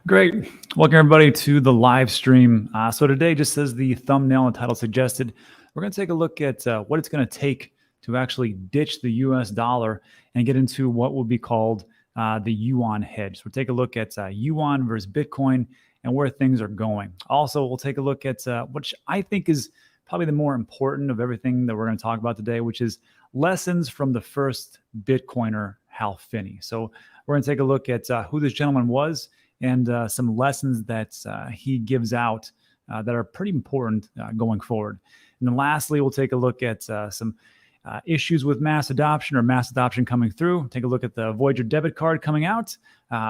Great. Welcome everybody to the live stream. So today, just as the thumbnail and title suggested, we're going to take a look at what it's going to take to actually ditch the US dollar and get into what will be called the Yuan hedge. So we'll take a look at Yuan versus Bitcoin and where things are going. Also, we'll take a look at which I think is probably the more important of everything that we're going to talk about today, which is lessons from the first Bitcoiner, Hal Finney. So we're going to take a look at who this gentleman was and some lessons that he gives out that are pretty important going forward. And then lastly, we'll take a look at some issues with mass adoption coming through. Take a look at the Voyager debit card coming out,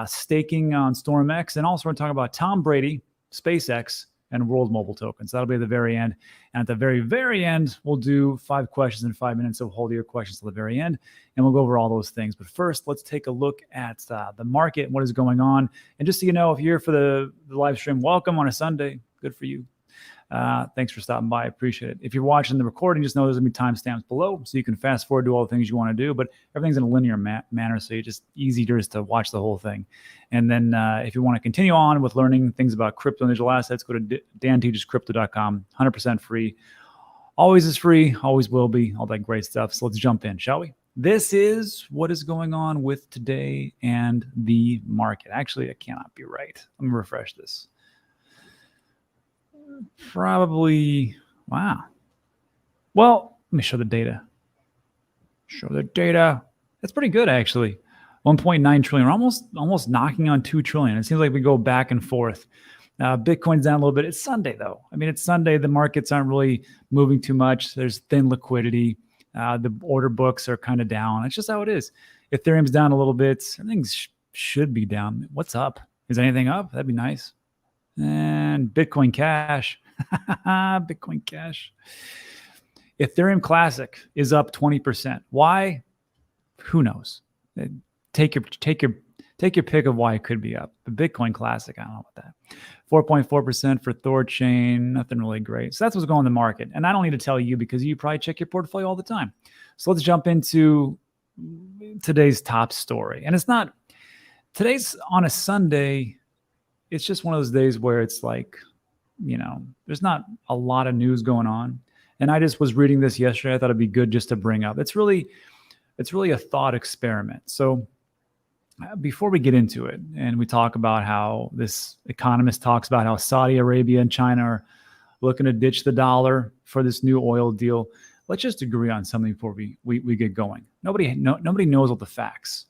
staking on STORMX, and also we're going to talk about Tom Brady, SPACEX, and World Mobile Tokens. That'll be at the very end. And at the very, very end, we'll do 5 questions in 5 minutes. So hold your questions till the very end, and we'll go over all those things. But first, let's take a look at the market, what is going on. And just so you know, if you're here for the live stream, welcome on a Sunday. Good for you. Thanks for stopping by. I appreciate it. If you're watching the recording, just know there's going to be timestamps below, so you can fast forward to all the things you want to do, but everything's in a linear manner, so it's just easier just to watch the whole thing. And then if you want to continue on with learning things about crypto and digital assets, go to danteachescrypto.com, 100% free. Always is free, always will be, all that great stuff. So let's jump in, shall we? This is what is going on with today and the market. Actually, I cannot be right. Let me refresh this. Probably, wow. Well, let me show the data. Show the data. That's pretty good, actually. 1.9 trillion. We're almost knocking on 2 trillion. It seems like we go back and forth. Bitcoin's down a little bit. It's Sunday, though. I mean, it's Sunday. The markets aren't really moving too much. There's thin liquidity. The order books are kind of down. It's just how it is. Ethereum's down a little bit. Everything should be down. What's up? Is anything up? That'd be nice. And Bitcoin Cash, Bitcoin Cash. Ethereum Classic is up 20%. Why? Who knows? Take your pick of why it could be up. But Bitcoin Classic, I don't know about that. 4.4% for Thorchain, nothing really great. So that's what's going on in the market. And I don't need to tell you because you probably check your portfolio all the time. So let's jump into today's top story. And today's on a Sunday. It's just one of those days where it's like, there's not a lot of news going on. And I just was reading this yesterday. I thought it'd be good just to bring up. It's really a thought experiment. So before we get into it, and we talk about how this economist talks about how Saudi Arabia and China are looking to ditch the dollar for this new oil deal, let's just agree on something before we get going. Nobody knows all the facts.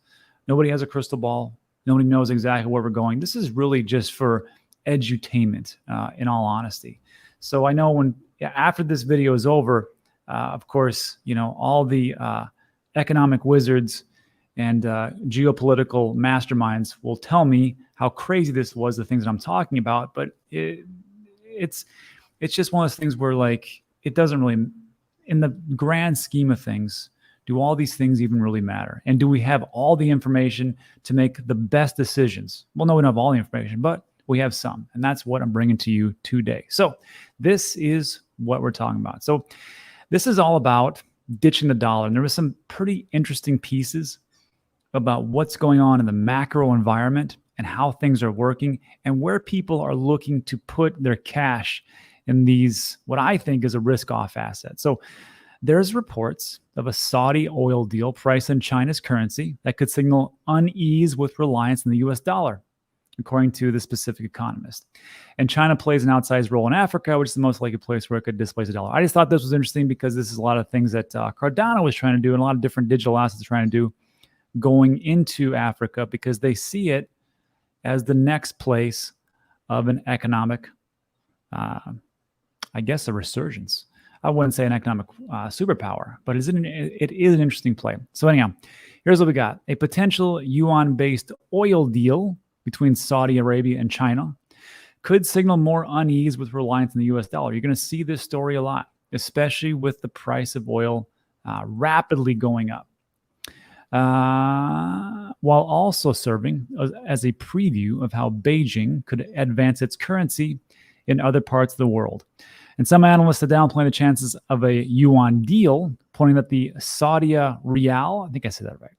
Nobody has a crystal ball. Nobody knows exactly where we're going. This is really just for edutainment, in all honesty. So I know after this video is over, of course, all the economic wizards and geopolitical masterminds will tell me how crazy this was, the things that I'm talking about. But it's just one of those things where, like, it doesn't really, in the grand scheme of things, do all these things even really matter? And do we have all the information to make the best decisions? Well, no, we don't have all the information, but we have some. And that's what I'm bringing to you today. So this is what we're talking about. So this is all about ditching the dollar. And there was some pretty interesting pieces about what's going on in the macro environment and how things are working and where people are looking to put their cash in these, what I think is a risk-off asset. So there's reports of a Saudi oil deal priced in China's currency that could signal unease with reliance on the US dollar, according to the specific economist. And China plays an outsized role in Africa, which is the most likely place where it could displace the dollar. I just thought this was interesting because this is a lot of things that Cardano was trying to do and a lot of different digital assets are trying to do going into Africa because they see it as the next place of an economic, I guess, a resurgence. I wouldn't say an economic superpower, but it is an interesting play. So anyhow, here's what we got. A potential yuan-based oil deal between Saudi Arabia and China could signal more unease with reliance on the US dollar. You're going to see this story a lot, especially with the price of oil rapidly going up, while also serving as a preview of how Beijing could advance its currency in other parts of the world. And some analysts are downplaying the chances of a yuan deal, pointing that the Saudi Riyal, I think I said that right,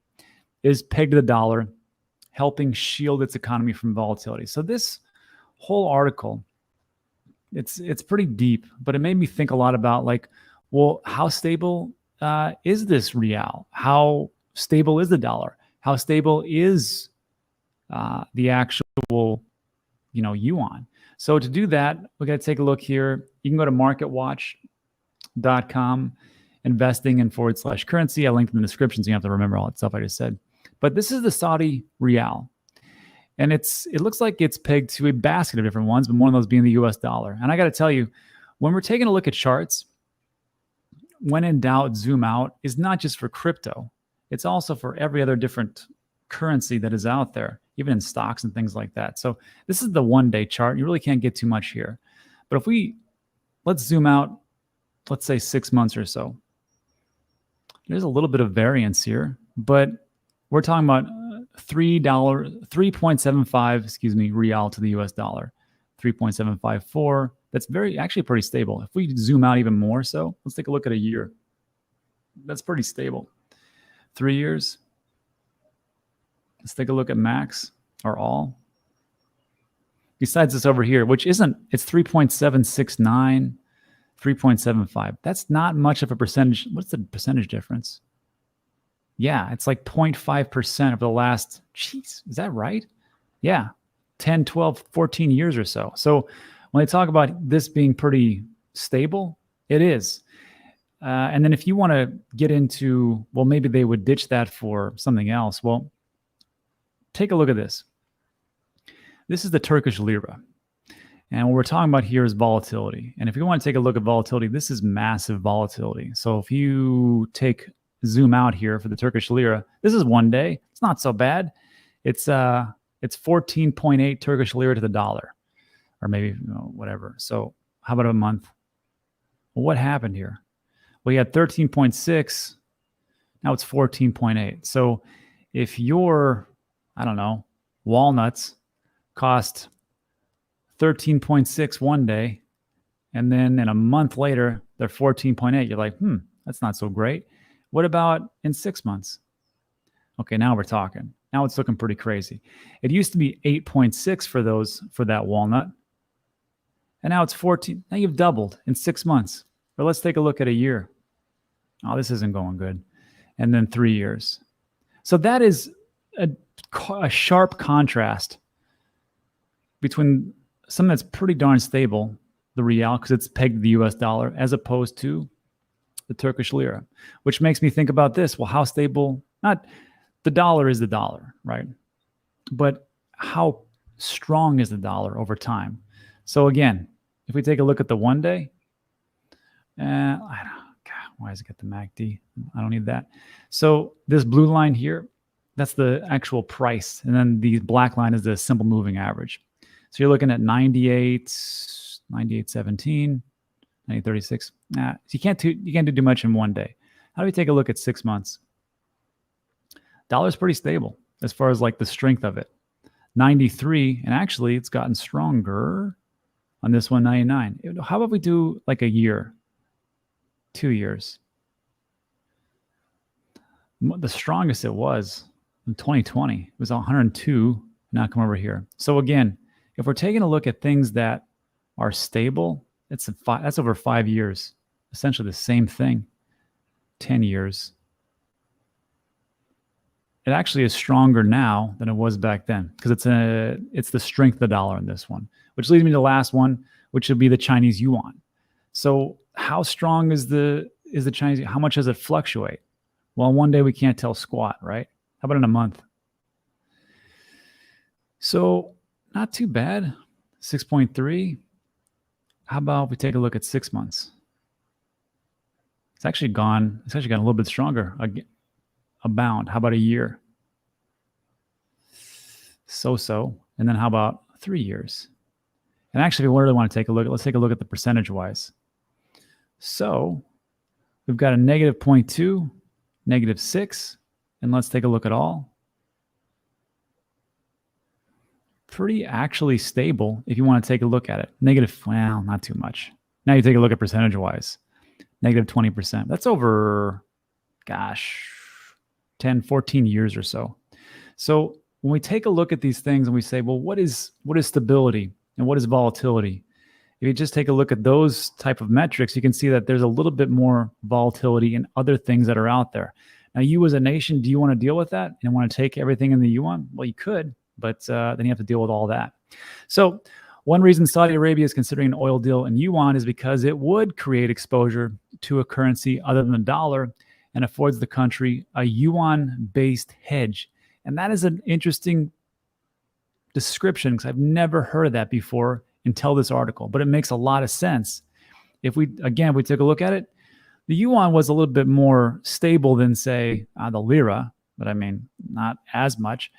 is pegged to the dollar helping shield its economy from volatility. So this whole article, it's pretty deep, but it made me think a lot about like, well, how stable is this real? How stable is the dollar? How stable is the actual, yuan? So to do that, we got to take a look here. You can go to marketwatch.com, investing in /currency. I linked in the description, so you have to remember all that stuff I just said. But this is the Saudi real. And it looks like it's pegged to a basket of different ones, but one of those being the US dollar. And I got to tell you, when we're taking a look at charts, when in doubt, zoom out is not just for crypto. It's also for every other different currency that is out there, even in stocks and things like that. So this is the one-day chart. You really can't get too much here. But if let's zoom out, let's say 6 months or so. There's a little bit of variance here, but we're talking about $3.75, real to the US dollar, 3.754. That's actually pretty stable. If we zoom out even more so, let's take a look at a year. That's pretty stable. 3 years. Let's take a look at max or all. Besides this over here, which it's 3.769, 3.75. That's not much of a percentage. What's the percentage difference? Yeah, it's like 0.5% of the last, is that right? Yeah, 10, 12, 14 years or so. So when they talk about this being pretty stable, it is. And then if you want to get into, well, maybe they would ditch that for something else. Well, take a look at this. This is the Turkish lira. And what we're talking about here is volatility. And if you want to take a look at volatility, this is massive volatility. So if you zoom out here for the Turkish lira, this is 1 day. It's not so bad. It's 14.8 Turkish lira to the dollar, or maybe whatever. So how about a month? Well, what happened here? Well, you had 13.6. Now it's 14.8. So if your, I don't know, walnuts cost 13.6 1 day, and then in a month later, they're 14.8, you're like, that's not so great. What about in 6 months? Okay, now we're talking. Now it's looking pretty crazy. It used to be 8.6 for that walnut. And now it's 14. Now you've doubled in 6 months. But let's take a look at a year. Oh, this isn't going good. And then 3 years. So that is a sharp contrast between something that's pretty darn stable, the real, because it's pegged to the US dollar, as opposed to the Turkish lira, which makes me think about this. Well, how stable? Not the dollar is the dollar, right? But how strong is the dollar over time? So again, if we take a look at the 1 day, I don't, God, why does it get the MACD? I don't need that. So this blue line here, that's the actual price. And then the black line is the simple moving average. So you're looking at 98, 98.17, 98.36. So you can't do much in 1 day. How do we take a look at 6 months? Dollar's pretty stable as far as like the strength of it. 93, and actually it's gotten stronger on this one, 99. How about we do like a year, 2 years? The strongest it was in 2020, it was 102. Now come over here. So again, if we're taking a look at things that are stable, that's over 5 years. Essentially the same thing. 10 years. It actually is stronger now than it was back then, because it's the strength of the dollar in this one, which leads me to the last one, which would be the Chinese yuan. So how strong is the Chinese? How much does it fluctuate? Well, 1 day we can't tell squat, right? How about in a month? So not too bad, 6.3. How about we take a look at 6 months? It's actually gotten a little bit stronger. Abound. How about a year? So. And then how about 3 years? And actually, if we really want to take a look, let's take a look at the percentage-wise. So we've got a negative 0.2, negative 6, and let's take a look at all. Pretty actually stable if you want to take a look at it. Negative, well, not too much. Now you take a look at percentage-wise. Negative 20%. That's over, gosh, 10, 14 years or so. So when we take a look at these things and we say, well, what is stability and what is volatility? If you just take a look at those type of metrics, you can see that there's a little bit more volatility in other things that are out there. Now, you as a nation, do you want to deal with that and want to take everything in the yuan? Well, you could, but then you have to deal with all that. So one reason Saudi Arabia is considering an oil deal in yuan is because it would create exposure to a currency other than the dollar and affords the country a yuan-based hedge. And that is an interesting description because I've never heard of that before until this article, but it makes a lot of sense. If we took a look at it, the yuan was a little bit more stable than, say, the lira, but I mean, not as much.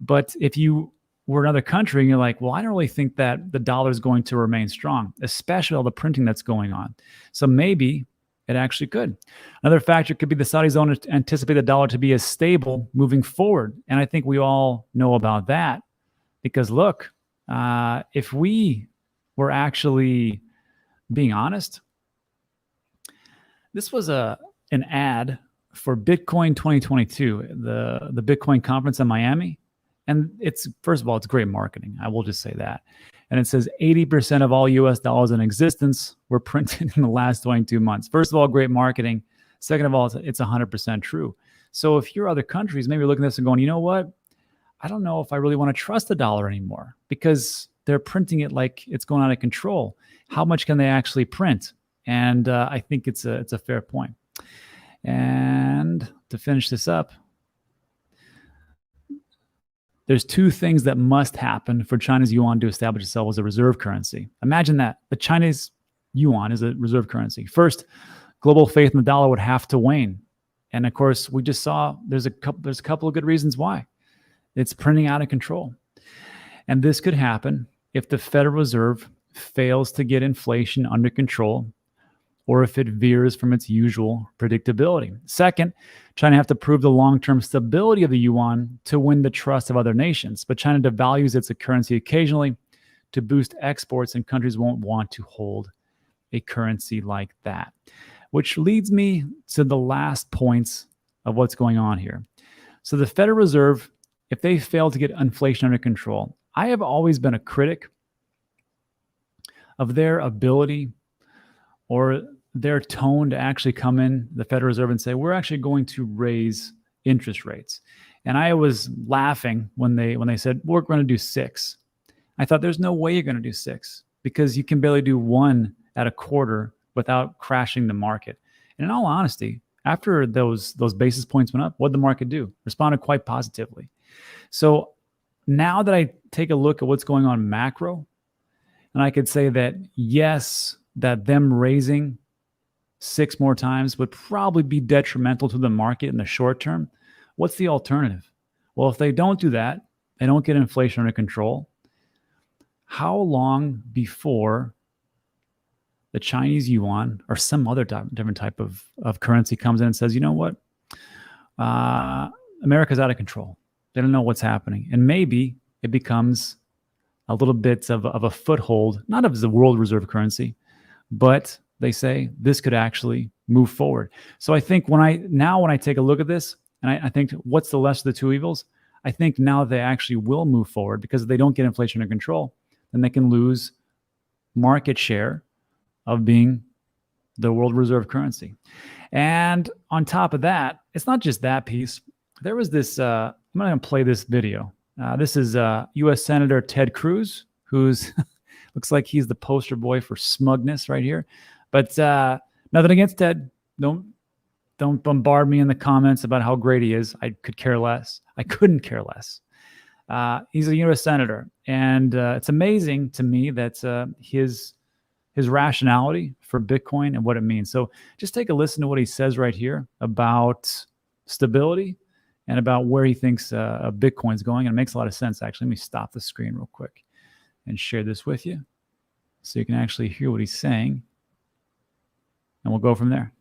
But if you were another country and you're like, well, I don't really think that the dollar is going to remain strong, especially all the printing that's going on. So maybe it actually could. Another factor could be the Saudis don't anticipate the dollar to be as stable moving forward. And I think we all know about that because look, if we were actually being honest, this was an ad for Bitcoin 2022, the Bitcoin conference in Miami. And first of all, it's great marketing. I will just say that. And it says 80% of all US dollars in existence were printed in the last 22 months. First of all, great marketing. Second of all, it's 100% true. So if you're other countries, maybe you're looking at this and going, you know what? I don't know if I really want to trust the dollar anymore because they're printing it like it's going out of control. How much can they actually print? And I think it's a fair point. And to finish this up, there's two things that must happen for China's yuan to establish itself as a reserve currency. Imagine that the Chinese yuan is a reserve currency. First, global faith in the dollar would have to wane. And of course, we just saw there's a couple of good reasons why. It's printing out of control. And this could happen if the Federal Reserve fails to get inflation under control or if it veers from its usual predictability. Second, China have to prove the long-term stability of the yuan to win the trust of other nations. But China devalues its currency occasionally to boost exports, and countries won't want to hold a currency like that. Which leads me to the last points of what's going on here. So the Federal Reserve, if they fail to get inflation under control, I have always been a critic of their ability or their tone to actually come in, the Federal Reserve, and say, we're actually going to raise interest rates. And I was laughing when they said, we're going to do 6. I thought there's no way you're going to do 6 because you can barely do 1 at a quarter without crashing the market. And in all honesty, after those basis points went up, what did the market do? Responded quite positively. So now that I take a look at what's going on macro, and I could say that, yes, that them raising 6 more times would probably be detrimental to the market in the short term. What's the alternative? Well, if they don't do that, they don't get inflation under control, how long before the Chinese yuan or some other different type of currency comes in and says, you know what? America's out of control. They don't know what's happening. And maybe it becomes a little bit of a foothold, not of the world reserve currency, but they say this could actually move forward. So I think when I take a look at this, and I think what's the lesser of the two evils, I think now they actually will move forward because if they don't get inflation under control, then they can lose market share of being the world reserve currency. And on top of that, it's not just that piece. There was this, I'm going to play this video. This is U.S. Senator Ted Cruz, who's looks like he's the poster boy for smugness right here. But nothing against Ted. Don't bombard me in the comments about how great he is. I could care less. I couldn't care less. He's a U.S. Senator. And it's amazing to me that his rationality for Bitcoin and what it means. So just take a listen to what he says right here about stability and about where he thinks Bitcoin is going. And it makes a lot of sense, actually. Let me stop the screen real quick and share this with you so you can actually hear what he's saying. And we'll go from there.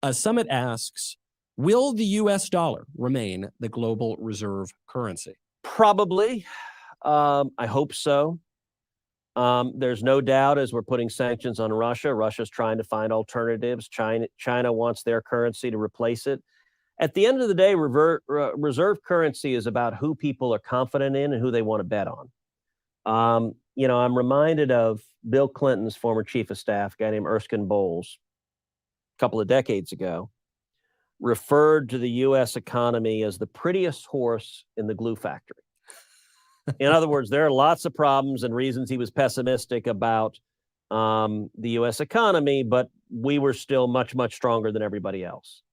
A summit asks, will the U.S. dollar remain the global reserve currency? Probably. I hope so. There's no doubt as we're putting sanctions on Russia, Russia's trying to find alternatives. China wants their currency to replace it. At the end of the day, reserve currency is about who people are confident in and who they want to bet on. You know, I'm reminded of Bill Clinton's former chief of staff, a guy named Erskine Bowles, a couple of decades ago, referred to the U.S. economy as the prettiest horse in the glue factory. In other words, there are lots of problems and reasons he was pessimistic about the U.S. economy, but we were still much, much stronger than everybody else.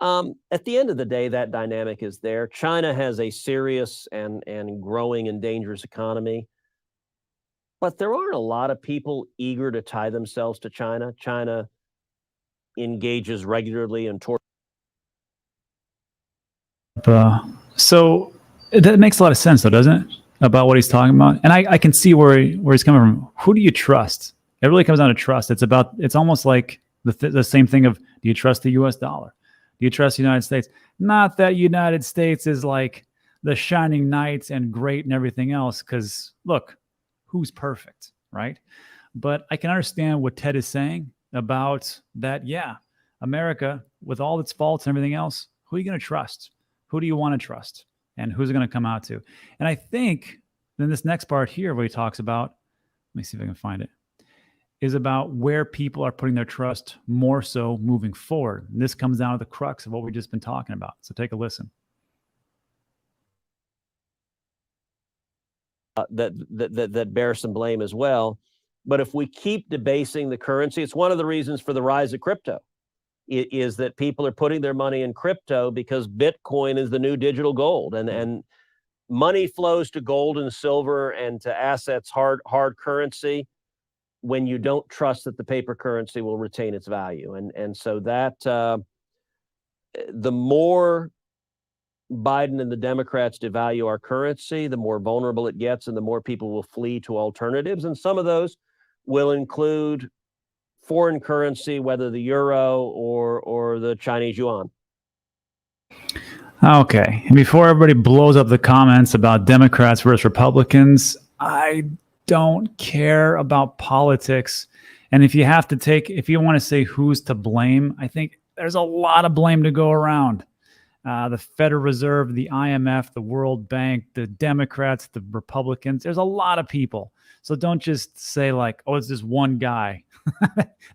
At the end of the day, that dynamic is there. China has a serious and growing and dangerous economy, but there aren't a lot of people eager to tie themselves to China. China engages regularly in so that makes a lot of sense, though, doesn't it? About what he's talking about, and I can see where he's coming from. Who do you trust? It really comes down to trust. It's almost like the same thing of, do you trust the U.S. dollar? Do you trust the United States? Not that United States is like the shining knights and great and everything else, because look, who's perfect, right? But I can understand what Ted is saying about that. Yeah, America, with all its faults and everything else, who are you going to trust? Who do you want to trust? And who's it going to come out to? And I think then this next part here, where he talks about, let me see if I can find it, is about where people are putting their trust more so moving forward. And this comes down to the crux of what we've just been talking about. So take a listen. That bear some blame as well. But if we keep debasing the currency, it's one of the reasons for the rise of crypto. It is that people are putting their money in crypto because Bitcoin is the new digital gold, and money flows to gold and silver and to assets, hard currency, when you don't trust that the paper currency will retain its value. And so that the more Biden and the Democrats devalue our currency, the more vulnerable it gets, and the more people will flee to alternatives. And some of those will include foreign currency, whether the euro or the Chinese yuan. Okay. And before everybody blows up the comments about Democrats versus Republicans, I don't care about politics. And if you want to say who's to blame, I think there's a lot of blame to go around. The Federal Reserve, the IMF, the World Bank, the Democrats, the Republicans. There's a lot of people. So don't just say like, oh, it's this one guy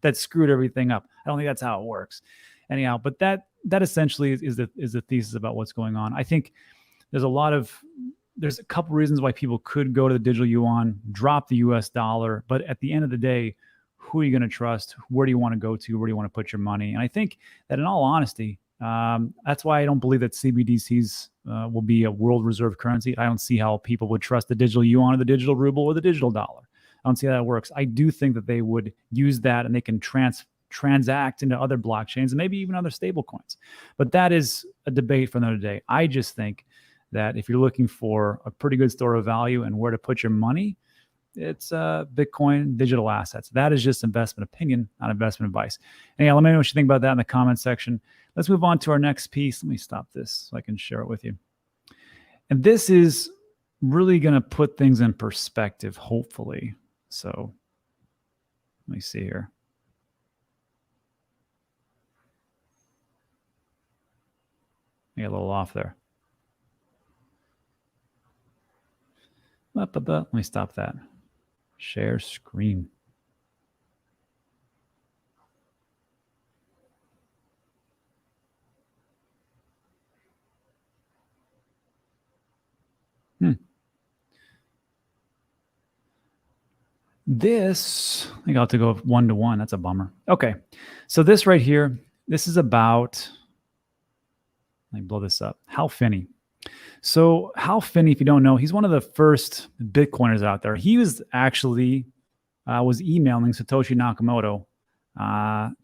that screwed everything up. I don't think that's how it works. Anyhow, but that essentially is the thesis about what's going on. I think there's a couple reasons why people could go to the digital yuan, drop the US dollar, but at the end of the day, who are you going to trust? Where do you want to go to? Where do you want to put your money? And I think that in all honesty, that's why I don't believe that CBDCs will be a world reserve currency. I don't see how people would trust the digital yuan or the digital ruble or the digital dollar. I don't see how that works. I do think that they would use that and they can transact into other blockchains and maybe even other stable coins. But that is a debate for another day. I just think that if you're looking for a pretty good store of value and where to put your money, it's Bitcoin, digital assets. That is just investment opinion, not investment advice. Anyhow, let me know what you think about that in the comment section. Let's move on to our next piece. Let me stop this so I can share it with you. And this is really going to put things in perspective, hopefully. So let me see here. I get a little off there. Let me stop that. Share screen. This, I think I'll have to go 1-to-1. That's a bummer. Okay. So this right here, this is about, let me blow this up. Hal Finney. So Hal Finney, if you don't know, he's one of the first Bitcoiners out there. He was actually was emailing Satoshi Nakamoto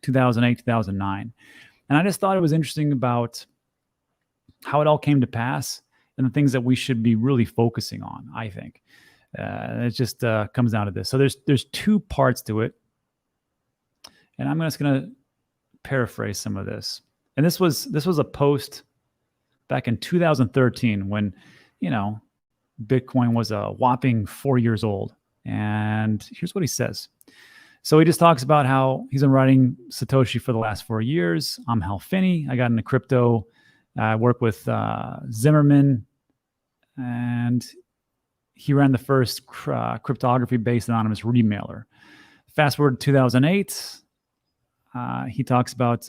2008, 2009. And I just thought it was interesting about how it all came to pass and the things that we should be really focusing on, I think. It just comes down to this. So there's two parts to it. And I'm just going to paraphrase some of this. And this was a post back in 2013 when, Bitcoin was a whopping 4 years old. And here's what he says. So he just talks about how he's been writing Satoshi for the last 4 years. I'm Hal Finney. I got into crypto. I work with Zimmerman, and he ran the first cryptography-based anonymous remailer. Fast forward to 2008. He talks about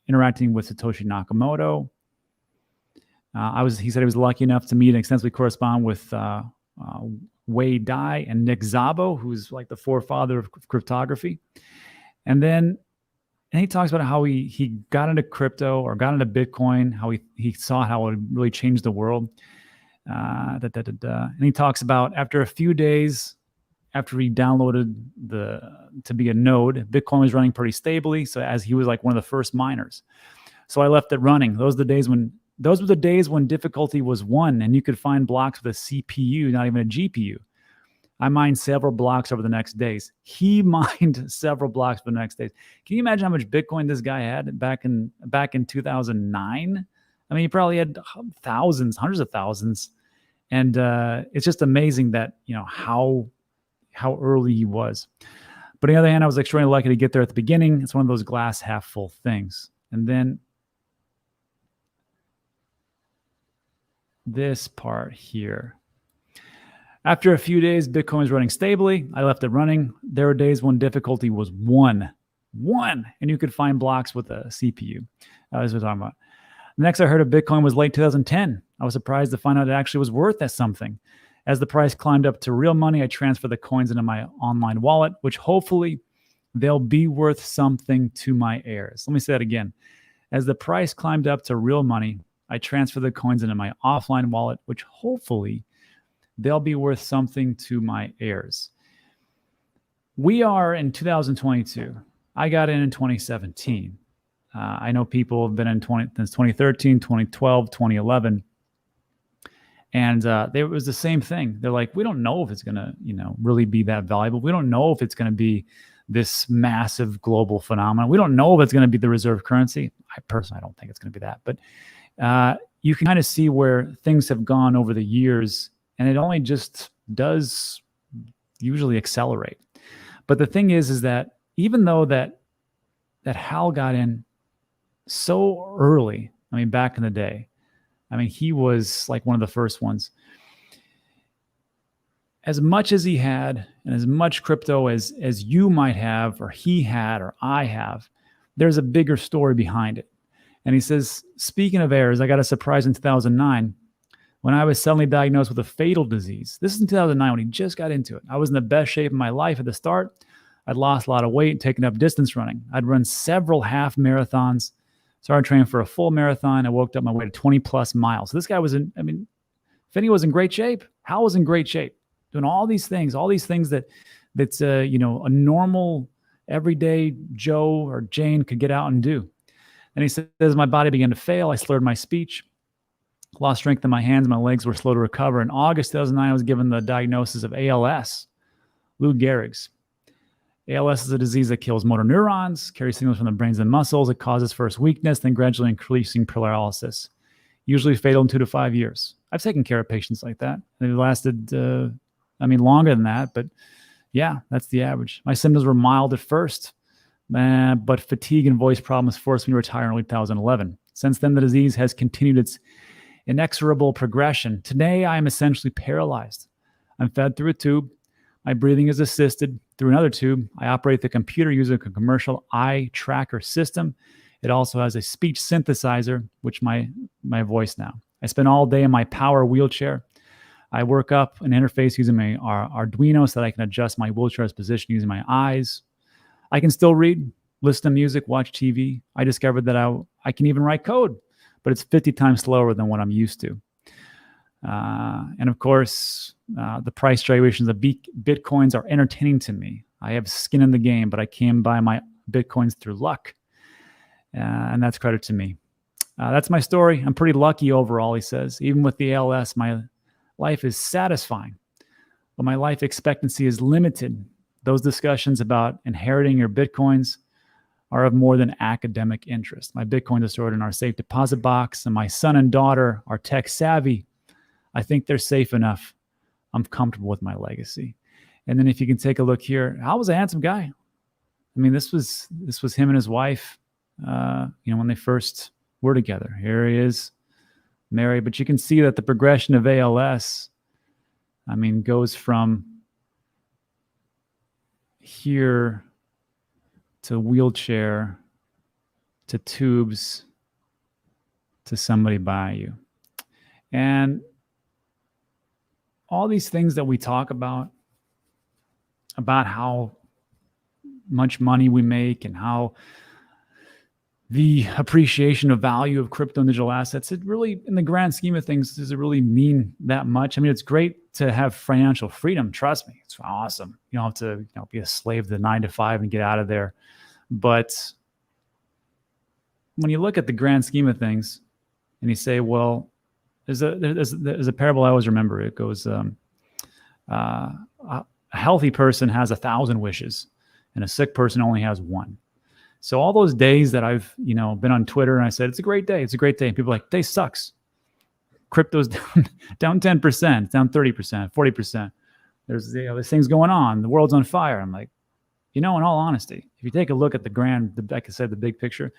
interacting with Satoshi Nakamoto. He said he was lucky enough to meet and extensively correspond with Wei Dai and Nick Szabo, who's like the forefather of cryptography. And he talks about how he got into crypto or got into Bitcoin, how he saw how it would really change the world. And he talks about after a few days, after he downloaded to be a node, Bitcoin was running pretty stably. So as he was like one of the first miners. So I left it running. Those were the days when difficulty was 1 and you could find blocks with a CPU, not even a GPU. I mined several blocks over the next days. He mined several blocks for the next days. Can you imagine how much Bitcoin this guy had back in 2009? I mean, he probably had thousands, hundreds of thousands. And it's just amazing that, how early he was. But on the other hand, I was extremely lucky to get there at the beginning. It's one of those glass half full things. And then this part here. After a few days, Bitcoin was running stably. I left it running. There were days when difficulty was 1, and you could find blocks with a CPU. That's what we're talking about. Next, I heard of Bitcoin was late 2010. I was surprised to find out it actually was worth something. As the price climbed up to real money, I transferred the coins into my online wallet, which hopefully they'll be worth something to my heirs. Let me say that again. As the price climbed up to real money, I transferred the coins into my offline wallet, which hopefully they'll be worth something to my heirs. We are in 2022. I got in 2017. I know people have been in since 2013, 2012, 2011. And there was the same thing. They're like, we don't know if it's going to, really be that valuable. We don't know if it's going to be this massive global phenomenon. We don't know if it's going to be the reserve currency. I personally don't think it's going to be that. But you can kind of see where things have gone over the years, and it only just does usually accelerate. But the thing is that even though that Hal got in so early, I mean, back in the day, I mean, he was like one of the first ones. As much as he had, and as much crypto as you might have, or he had, or I have, there's a bigger story behind it. And he says, speaking of errors, I got a surprise in 2009 when I was suddenly diagnosed with a fatal disease. This is in 2009 when he just got into it. I was in the best shape of my life at the start. I'd lost a lot of weight, taken up distance running. I'd run several half marathons, started training for a full marathon. I worked up my way to 20 plus miles. So this guy Finney was in great shape. Hal was in great shape, doing all these things that's a normal everyday Joe or Jane could get out and do. And he says, my body began to fail. I slurred my speech, lost strength in my hands. My legs were slow to recover. In August 2009, I was given the diagnosis of ALS, Lou Gehrig's. ALS is a disease that kills motor neurons, carries signals from the brains and muscles. It causes first weakness, then gradually increasing paralysis, usually fatal in 2 to 5 years. I've taken care of patients like that. They lasted, longer than that, but yeah, that's the average. My symptoms were mild at first, but fatigue and voice problems forced me to retire in early 2011. Since then, the disease has continued its inexorable progression. Today, I am essentially paralyzed. I'm fed through a tube. My breathing is assisted through another tube. I operate the computer using a commercial eye tracker system. It also has a speech synthesizer, which my voice now. I spend all day in my power wheelchair. I work up an interface using my Arduino so that I can adjust my wheelchair's position using my eyes. I can still read, listen to music, watch TV. I discovered that I can even write code, but it's 50 times slower than what I'm used to. And of course, the price gyrations of Bitcoins are entertaining to me. I have skin in the game, but I can buy my Bitcoins through luck. And that's credit to me. That's my story. I'm pretty lucky overall, he says. Even with the ALS, my life is satisfying, but my life expectancy is limited. Those discussions about inheriting your Bitcoins are of more than academic interest. My Bitcoins are stored in our safe deposit box, and my son and daughter are tech savvy. I think they're safe enough. I'm comfortable with my legacy. And then if you can take a look here, Hal was a handsome guy. I mean, this was him and his wife, when they first were together. Here he is, married. But you can see that the progression of ALS, I mean, goes from here to wheelchair to tubes to somebody by you. And all these things that we talk about how much money we make and how the appreciation of value of crypto and digital assets, it really, in the grand scheme of things, does it really mean that much? I mean, it's great to have financial freedom. Trust me, it's awesome. You don't have to be a slave to the 9 to 5 and get out of there. But when you look at the grand scheme of things and you say, well, there's a parable I always remember. It goes, a healthy person has 1,000 wishes and a sick person only has one. So all those days that I've, been on Twitter and I said, it's a great day. It's a great day. And people are like, day sucks. Crypto's down 10%, down 30%, 40%. There's things going on. The world's on fire. I'm like, in all honesty, if you take a look at like I said, the big picture,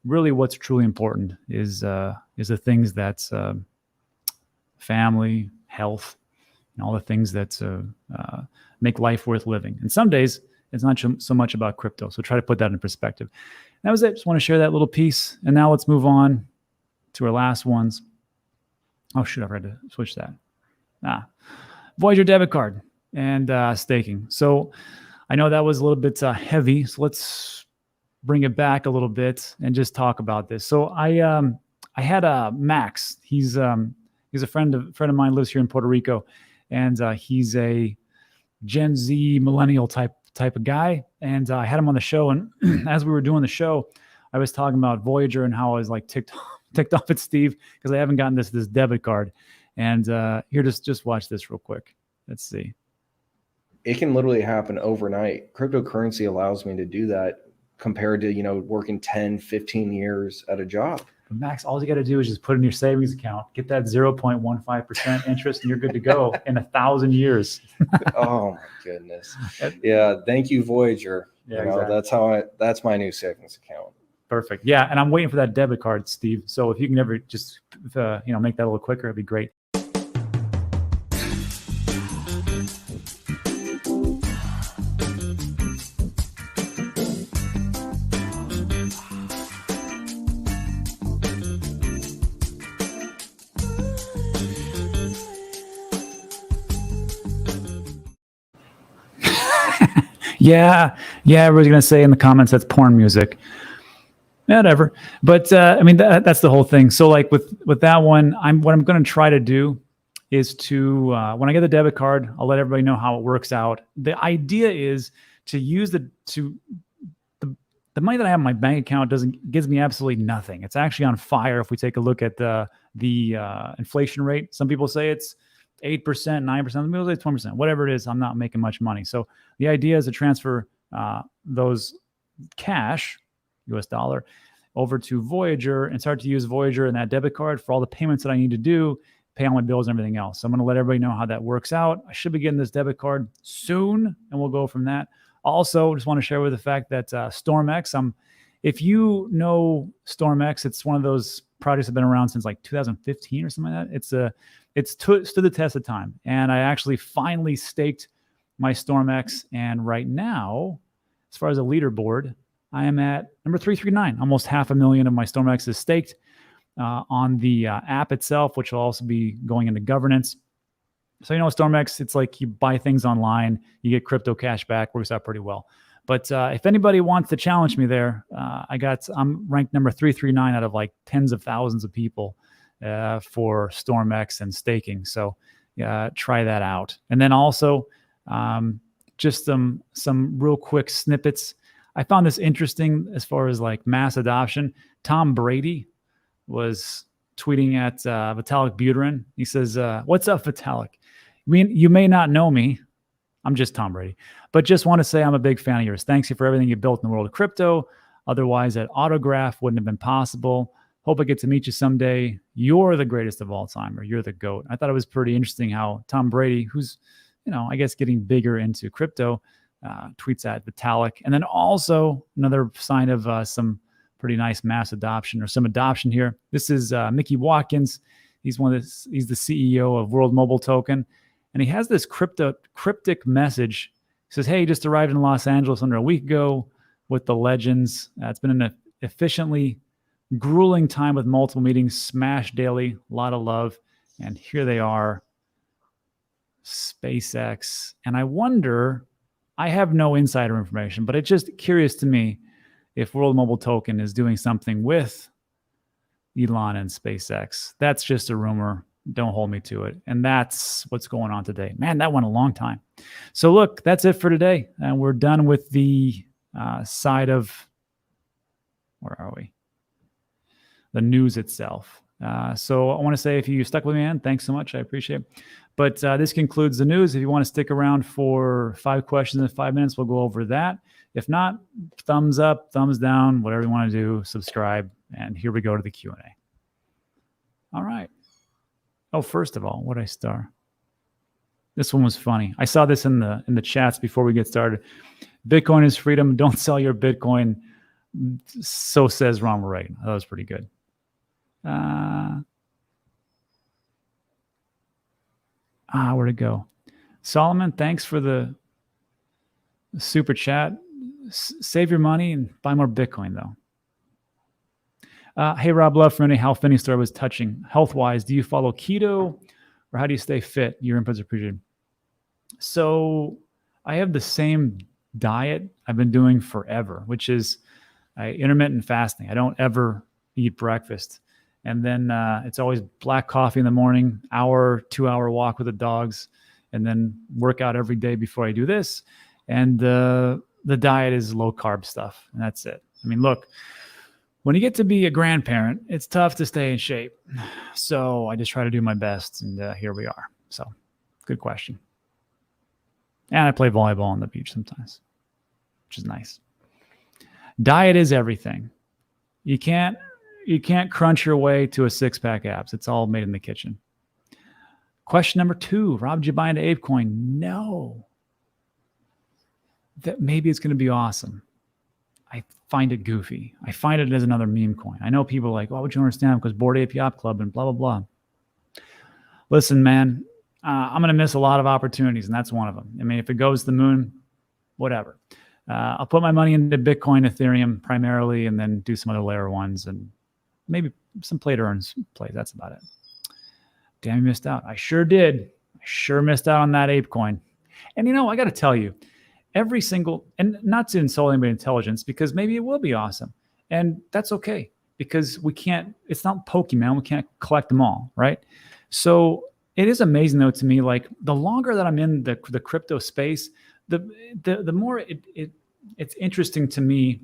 really what's truly important is the things that family, health, and all the things that make life worth living. And some days it's not so much about crypto. So try to put that in perspective. And that was it. Just want to share that little piece. And now let's move on to our last ones. Oh, shoot, I've got to switch that. Voyager debit card and staking. So I know that was a little bit heavy. So let's bring it back a little bit and just talk about this. So I had Max. He's a friend of mine, lives here in Puerto Rico, and he's a Gen Z millennial type of guy. And I had him on the show, and as we were doing the show, I was talking about Voyager and how I was like ticked off at Steve because I haven't gotten this debit card. And here, just watch this real quick. Let's see. It can literally happen overnight. Cryptocurrency allows me to do that compared to, working 10, 15 years at a job. But Max, all you got to do is just put it in your savings account, get that 0.15% interest, and you're good to go in 1,000 years. Oh my goodness. Yeah. Thank you, Voyager. Yeah, exactly. That's my new savings account. Perfect. Yeah. And I'm waiting for that debit card, Steve. So if you can ever just, make that a little quicker, it'd be great. Yeah, everybody's gonna say in the comments that's porn music. Whatever, but that's the whole thing. So like with that one, what I'm gonna try to do is to when I get the debit card, I'll let everybody know how it works out. The idea is to use the money that I have in my bank account gives me absolutely nothing. It's actually on fire. If we take a look at the inflation rate, some people say it's 8%, 9%, some people say 20%, whatever it is, I'm not making much money. So the idea is to transfer those cash, US dollar, over to Voyager and start to use Voyager and that debit card for all the payments that I need to do, pay all my bills and everything else. So I'm going to let everybody know how that works out. I should be getting this debit card soon, and we'll go from that. Also, just want to share with the fact that STORMX, if you know STORMX, it's one of those projects that have been around since like 2015 or something like that. It's stood the test of time. And I actually finally staked my STORMX. And right now, as far as a leaderboard, I am at number 339. Almost 500,000 of my STORMX is staked on the app itself, which will also be going into governance. So, STORMX, it's like you buy things online, you get crypto cash back, works out pretty well. But if anybody wants to challenge me there, I'm ranked number 339 out of like tens of thousands of people for STORMX and staking. So try that out. And then also just some real quick snippets. I found this interesting as far as like mass adoption. Tom Brady was tweeting at Vitalik Buterin. He says, "What's up, Vitalik? You may not know me. I'm just Tom Brady, but just want to say I'm a big fan of yours. Thanks you for everything you built in the world of crypto. Otherwise, that autograph wouldn't have been possible. Hope I get to meet you someday. You're the greatest of all time, or you're the GOAT." I thought it was pretty interesting how Tom Brady, who's I guess getting bigger into crypto. Tweets at Vitalik. And then also another sign of some pretty nice mass adoption or some adoption here. This is Mickey Watkins. He's he's the CEO of World Mobile Token. And he has this cryptic message. He says, hey, just arrived in Los Angeles under a week ago with the legends. It's been an efficiently grueling time with multiple meetings, smash daily, a lot of love. And here they are, SPACEX. And I wonder, I have no insider information, but it's just curious to me if World Mobile Token is doing something with Elon and SPACEX. That's just a rumor. Don't hold me to it. And that's what's going on today. Man, that went a long time. So look, that's it for today. And we're done with the side of, where are we? The news itself. So I want to say, if you stuck with me, man, thanks so much. I appreciate it. But this concludes the news. If you want to stick around for 5 questions in 5 minutes, we'll go over that. If not, thumbs up, thumbs down, whatever you want to do, subscribe. And here we go to the Q&A. All right. Oh, first of all, what did I star? This one was funny. I saw this in the chats before we get started. Bitcoin is freedom. Don't sell your Bitcoin. So says Ronald Reagan. That was pretty good. Where'd it go? Solomon, thanks for the super chat. Save your money and buy more Bitcoin, though. Hey, Rob, love from any Hal Finney story was touching. Health-wise, do you follow keto or how do you stay fit? Your inputs are appreciated. So I have the same diet I've been doing forever, which is intermittent fasting. I don't ever eat breakfast. And then it's always black coffee in the morning, 2-hour walk with the dogs, and then work out every day before I do this. And the diet is low carb stuff, and that's it. I mean, look, when you get to be a grandparent, it's tough to stay in shape. So I just try to do my best, and here we are. So good question. And I play volleyball on the beach sometimes, which is nice. Diet is everything. You can't crunch your way to a 6-pack abs. It's all made in the kitchen. Question number 2, Rob, did you buy into ApeCoin? No. That maybe it's going to be awesome. I find it goofy. I find it as another meme coin. I know people are like, oh, would you understand? Because Bored Ape Yacht Club and blah, blah, blah. Listen, man, I'm going to miss a lot of opportunities, and that's one of them. I mean, if it goes to the moon, whatever. I'll put my money into Bitcoin, Ethereum primarily, and then do some other layer ones and maybe some play to earn plays. That's about it. Damn, you missed out. I sure did. I sure missed out on that ApeCoin. And I got to tell you, every single, and not to insult anybody's intelligence, because maybe it will be awesome. And that's okay, because it's not Pokemon. We can't collect them all, right? So it is amazing, though, to me, like the longer that I'm in the crypto space, the more it's interesting to me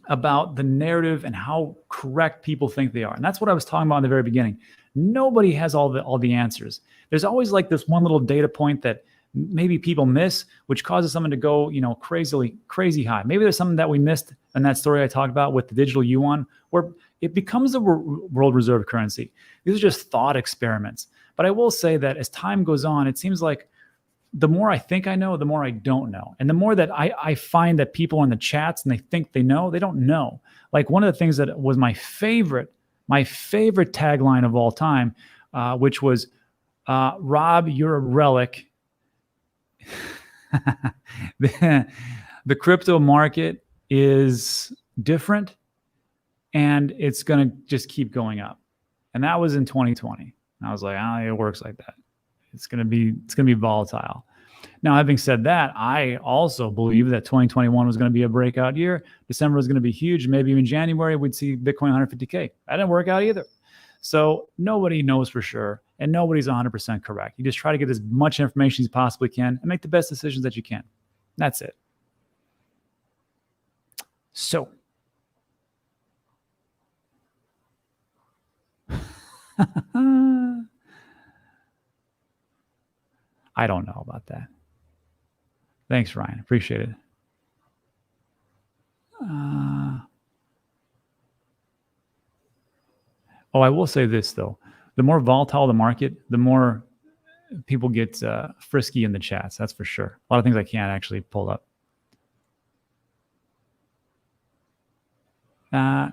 about the narrative and how correct people think they are. And that's what I was talking about in the very beginning. Nobody has all the answers. There's always like this one little data point that maybe people miss, which causes someone to go, crazy high. Maybe there's something that we missed in that story I talked about with the digital Yuan, where it becomes a world reserve currency. These are just thought experiments. But I will say that as time goes on, it seems like the more I think I know, the more I don't know. And the more that I find that people in the chats and they think they know, they don't know. Like one of the things that was my favorite tagline of all time, which was, Rob, you're a relic. The crypto market is different and it's going to just keep going up. And that was in 2020. And I was like, I don't think it works like that. It's going to be volatile. Now, having said that, I also believe that 2021 was going to be a breakout year. December was going to be huge. Maybe even January, we'd see Bitcoin 150K. That didn't work out either. So nobody knows for sure, and nobody's 100% correct. You just try to get as much information as you possibly can and make the best decisions that you can. That's it. So I don't know about that. Thanks, Ryan. Appreciate it. I will say this, though. The more volatile the market, the more people get frisky in the chats. That's for sure. A lot of things I can't actually pull up.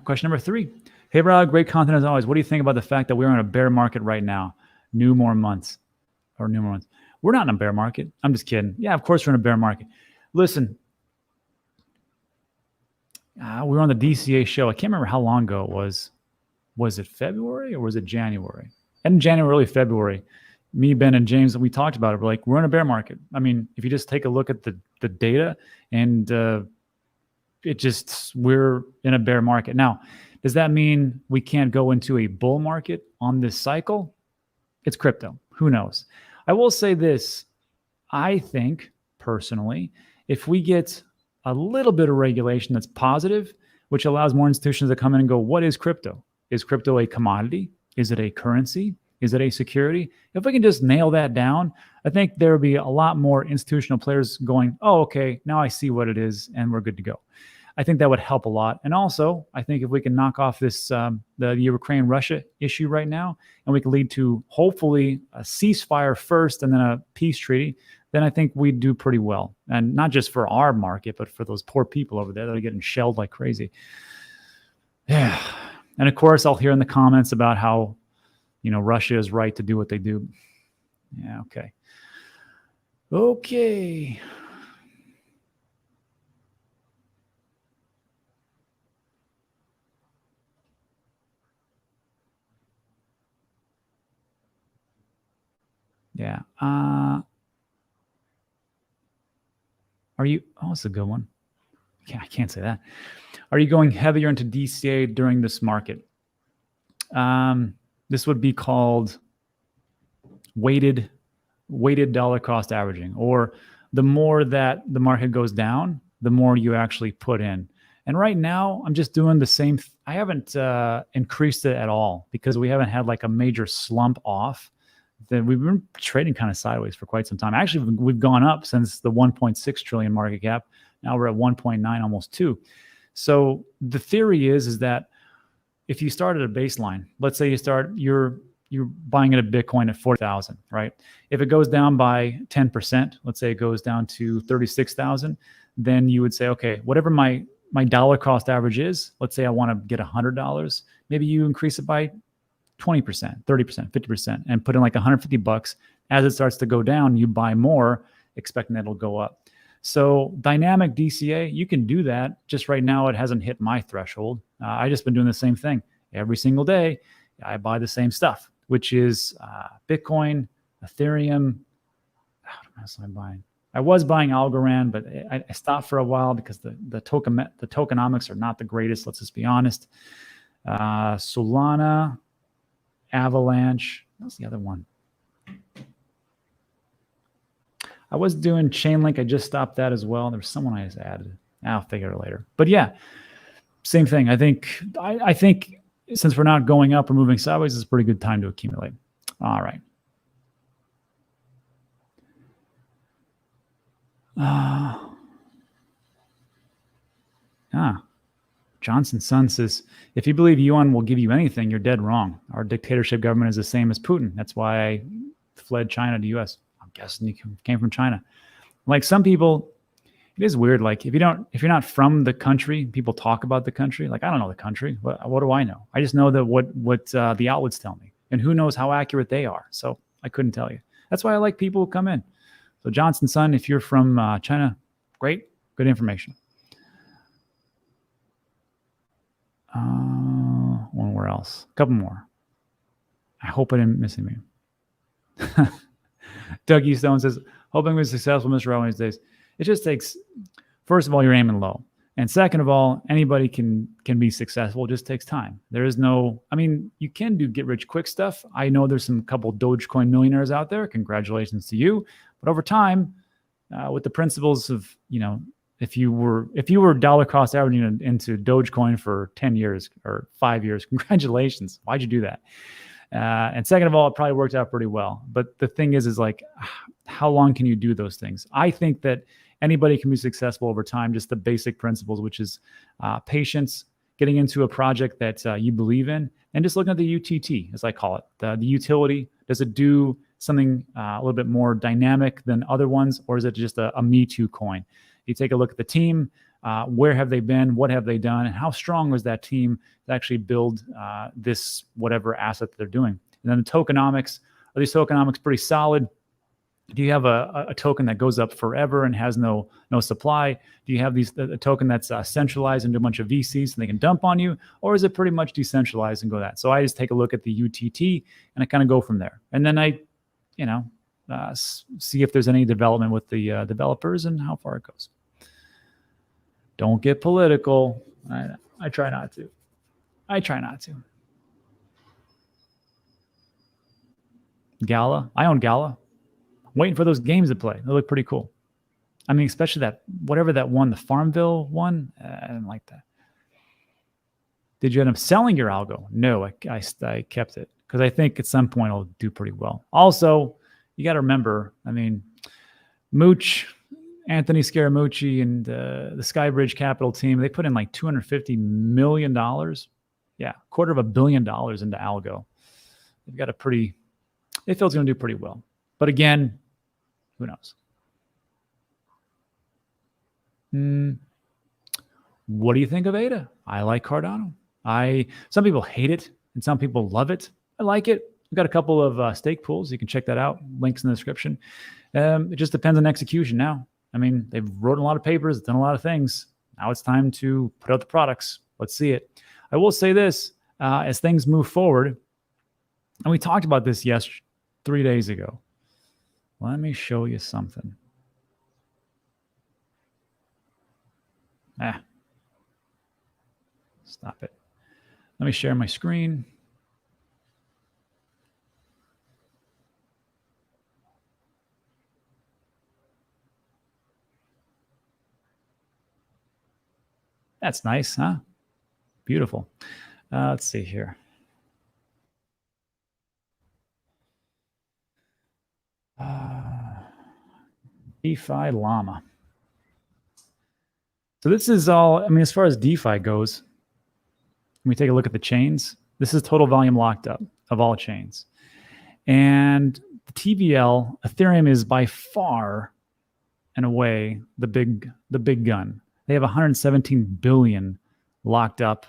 Question number 3. Hey, Brad, great content as always. What do you think about the fact that we're in a bear market right now? New more months. We're not in a bear market. I'm just kidding. Yeah, of course we're in a bear market. Listen, we were on the DCA show. I can't remember how long ago it was. Was it February or was it January? And in January, early February, me, Ben, and James, we talked about it. We're like, we're in a bear market. I mean, if you just take a look at the data and we're in a bear market. Now, does that mean we can't go into a bull market on this cycle? It's crypto. Who knows? I will say this. I think, personally, if we get a little bit of regulation that's positive, which allows more institutions to come in and go, what is crypto? Is crypto a commodity? Is it a currency? Is it a security? If we can just nail that down, I think there will be a lot more institutional players going, oh, okay, now I see what it is, and we're good to go. I think that would help a lot. And also, I think if we can knock off this the Ukraine-Russia issue right now, and we can lead to hopefully a ceasefire first and then a peace treaty, then I think we do pretty well. And not just for our market, but for those poor people over there that are getting shelled like crazy. Yeah. And of course, I'll hear in the comments about how, Russia is right to do what they do. Yeah, okay. Okay. Yeah. Are you, it's a good one. Yeah, I can't say that. Are you going heavier into DCA during this market? This would be called weighted dollar cost averaging, or the more that the market goes down, the more you actually put in. And right now, I'm just doing the same. I haven't increased it at all because we haven't had like a major slump off. Then we've been trading kind of sideways for quite some time. Actually, we've gone up since the 1.6 trillion market cap. Now we're at 1.9, almost 2. So the theory is that if you start at a baseline, let's say you're buying at a Bitcoin at 4,000, right? If it goes down by 10%, let's say it goes down to 36,000, then you would say, okay, whatever my dollar cost average is, let's say I want to get $100, maybe you increase it by 20%, 30%, 50%, and put in like $150. As it starts to go down, you buy more, expecting that it'll go up. So dynamic DCA, you can do that. Just right now, it hasn't hit my threshold. I just been doing the same thing every single day. I buy the same stuff, which is Bitcoin, Ethereum. What else am I buying? I was buying Algorand, but I stopped for a while because the tokenomics are not the greatest. Let's just be honest. Solana, Avalanche. What's the other one? I was doing Chainlink. I just stopped that as well. There was someone I just added. I'll figure it later. But yeah, same thing. I think since we're not going up or moving sideways, it's a pretty good time to accumulate. All right. Johnson's son says, if you believe Yuan will give you anything, you're dead wrong. Our dictatorship government is the same as Putin. That's why I fled China to US. I'm guessing he came from China. Like some people, it is weird. Like if you're not from the country, people talk about the country. Like I don't know the country. What do I know? I just know that what the outlets tell me, and who knows how accurate they are. So I couldn't tell you. That's why I like people who come in. So Johnson's son, if you're from China, great, good information. Where else? A couple more. I hope I didn't miss anything. Dougie Stone says, hoping we're successful, Mr. Rowan, these days. It just takes, first of all, you're aiming low. And second of all, anybody can be successful. It just takes time. There is no, I mean, you can do get rich quick stuff. I know there's some couple Dogecoin millionaires out there. Congratulations to you. But over time, with the principles of, if you were dollar cost averaging into Dogecoin for 10 years or 5 years, congratulations. Why'd you do that? And second of all, it probably worked out pretty well. But the thing is like, how long can you do those things? I think that anybody can be successful over time, just the basic principles, which is patience, getting into a project that you believe in, and just looking at the UTT, as I call it, the utility. Does it do something a little bit more dynamic than other ones, or is it just a Me Too coin? You take a look at the team. Where have they been? What have they done? And how strong was that team to actually build this whatever asset that they're doing? And then the tokenomics. Are these tokenomics pretty solid? Do you have a token that goes up forever and has no supply? Do you have a token that's centralized into a bunch of VCs so they can dump on you? Or is it pretty much decentralized and go that? So I just take a look at the UTT and I kind of go from there. And then I, see if there's any development with the developers and how far it goes. Don't get political. I try not to. Gala. I own Gala. Waiting for those games to play. They look pretty cool. I mean, especially that, whatever that one, the Farmville one. I didn't like that. Did you end up selling your algo? No, I kept it because I think at some point it'll do pretty well. Also, you got to remember, I mean, Mooch, Anthony Scaramucci and the Skybridge Capital team, they put in like $250 million. Yeah, $250 million into algo. They've got they feel it's going to do pretty well. But again, who knows? What do you think of ADA? I like Cardano. Some people hate it and some people love it. I like it. We've got a couple of stake pools. You can check that out. Links in the description. It just depends on execution now. I mean, they've wrote a lot of papers, done a lot of things. Now it's time to put out the products. Let's see it. I will say this, as things move forward, and we talked about this 3 days ago. Let me show you something. Stop it. Let me share my screen. That's nice, huh? Beautiful. Let's see here. DeFi Llama. So this is all, I mean, as far as DeFi goes, when we take a look at the chains, this is total volume locked up of all chains. And the TVL, Ethereum is by far and away the big gun. They have 117 billion locked up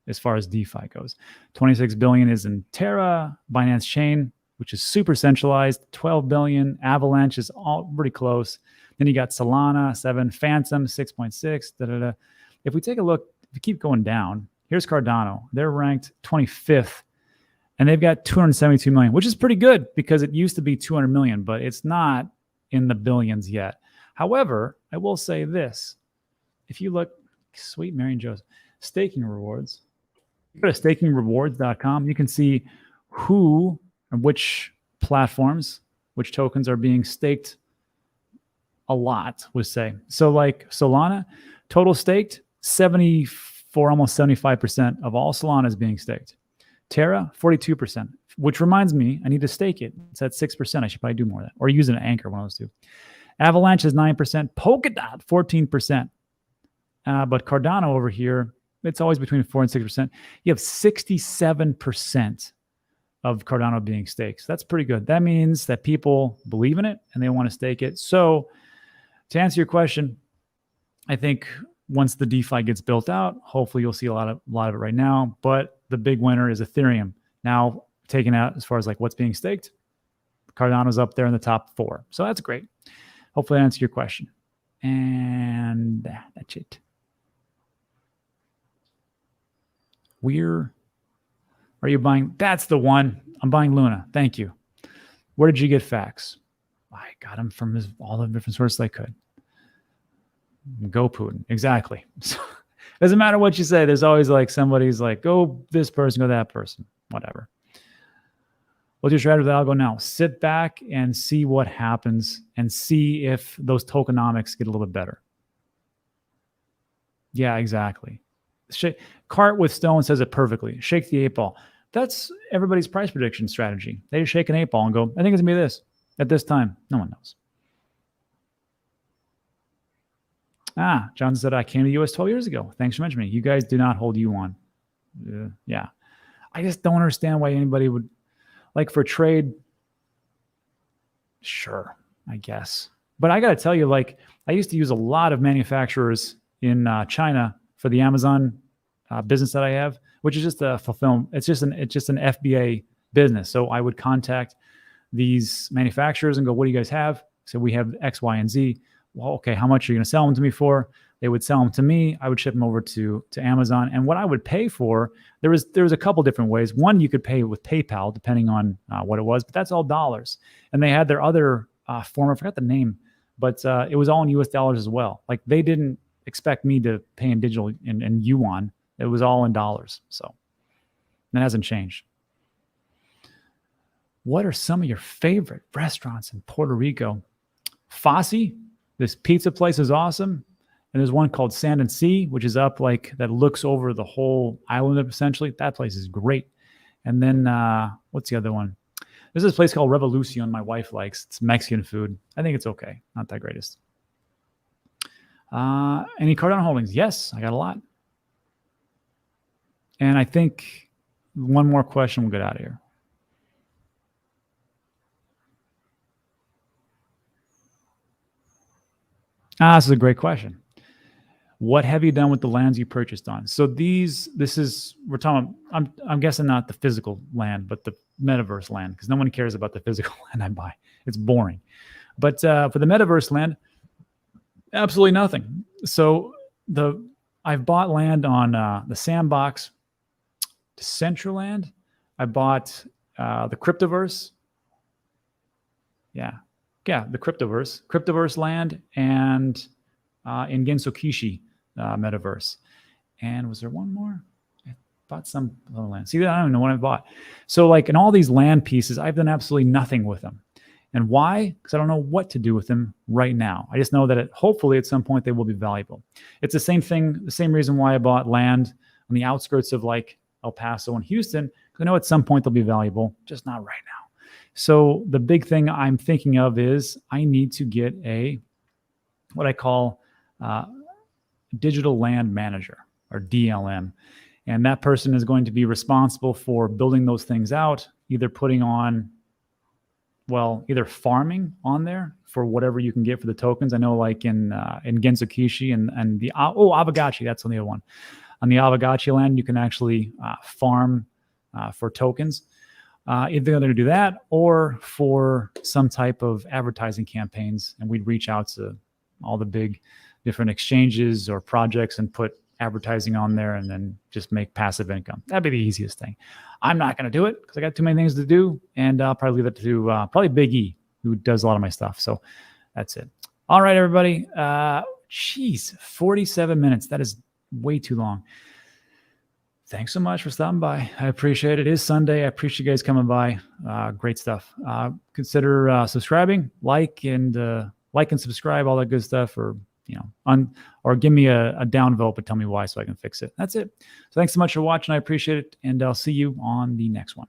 as far as DeFi goes. 26 billion is in Terra, Binance Chain, which is super centralized. 12 billion. Avalanche is all pretty close. Then you got Solana, 7, Phantom, 6.6. If we take a look, if we keep going down, here's Cardano. They're ranked 25th, and they've got 272 million, which is pretty good because it used to be 200 million, but it's not in the billions yet. However, I will say this. If you look, sweet Mary and Joseph, staking rewards, you go to stakingrewards.com, you can see who and which platforms, which tokens are being staked a lot, would say. So like Solana, total staked, 74, almost 75% of all Solana is being staked. Terra, 42%, which reminds me, I need to stake it. It's at 6%. I should probably do more of that. Or use an anchor, one of those two. Avalanche is 9%. Polkadot, 14%. But Cardano over here, it's always between 4 and 6%. You have 67% of Cardano being staked. So that's pretty good. That means that people believe in it and they want to stake it. So to answer your question, I think once the DeFi gets built out, hopefully you'll see a lot of it right now. But the big winner is Ethereum. Now taken out as far as like what's being staked, Cardano's up there in the top 4. So that's great. Hopefully I answer your question. And that's it. Are you buying? That's the one. I'm buying Luna. Thank you. Where did you get facts? I got them from all the different sources I could. Go Putin. Exactly. So, doesn't matter what you say. There's always like somebody's like, go this person, go that person, whatever. What's your strategy with algo now? Sit back and see what happens and see if those tokenomics get a little bit better. Yeah, exactly. Cart with Stone says it perfectly. Shake the 8 ball. That's everybody's price prediction strategy. They just shake an 8 ball and go, I think it's going to be this at this time. No one knows. John said, I came to the US 12 years ago. Thanks for mentioning me. You guys do not hold Yuan. Yeah. I just don't understand why anybody would, like for trade, Sure, I guess. But I got to tell you, like, I used to use a lot of manufacturers in China for the Amazon business that I have, which is just a fulfillment. It's just an FBA business. So I would contact these manufacturers and go, what do you guys have? So we have X, Y, and Z. Well, okay, how much are you going to sell them to me for? They would sell them to me. I would ship them over to Amazon. And what I would pay for, there was a couple different ways. One, you could pay with PayPal, depending on what it was, but that's all dollars. And they had their other form, I forgot the name, but it was all in US dollars as well. Like they didn't expect me to pay in digital in Yuan. It was all in dollars. So that hasn't changed. What are some of your favorite restaurants in Puerto Rico? Fosse, this pizza place is awesome. And there's one called Sand and Sea, which is up like that looks over the whole island essentially. That place is great. And then what's the other one? There's this place called Revolucion my wife likes. It's Mexican food. I think it's okay. Not that greatest. Any Cardano holdings? Yes, I got a lot. And I think one more question, we'll get out of here. This is a great question. What have you done with the lands you purchased on? So we're talking about, I'm guessing not the physical land, but the metaverse land, because no one cares about the physical land I buy. It's boring. But for the metaverse land, absolutely nothing. So I've bought land on the Sandbox, Decentraland. I bought the Cryptoverse. Yeah, the Cryptoverse land, and in Gensokishi metaverse. And was there one more? I bought some other land. See, I don't even know what I bought. So like in all these land pieces, I've done absolutely nothing with them. And why? Because I don't know what to do with them right now. I just know that hopefully at some point they will be valuable. It's the same thing, the same reason why I bought land on the outskirts of like El Paso and Houston, because I know at some point they'll be valuable, just not right now. So the big thing I'm thinking of is I need to get what I call digital land manager, or DLM. And that person is going to be responsible for building those things out, either putting on, either farming on there for whatever you can get for the tokens. I know like in Gensokishi and the Avagachi, that's on the other one. On the Avagachi land, you can actually farm for tokens. Either they're going to do that or for some type of advertising campaigns. And we'd reach out to all the big different exchanges or projects and put advertising on there and then just make passive income. That'd be the easiest thing. I'm not going to do it because I got too many things to do, and I'll probably leave it to probably Big E, who does a lot of my stuff. So that's it. All right, everybody. 47 minutes. That is way too long. Thanks so much for stopping by. I appreciate it. It is Sunday. I appreciate you guys coming by. Great stuff. Consider subscribing, like and subscribe, all that good stuff, or or give me a down vote, but tell me why so I can fix it. That's it. So thanks so much for watching. I appreciate it, and I'll see you on the next one.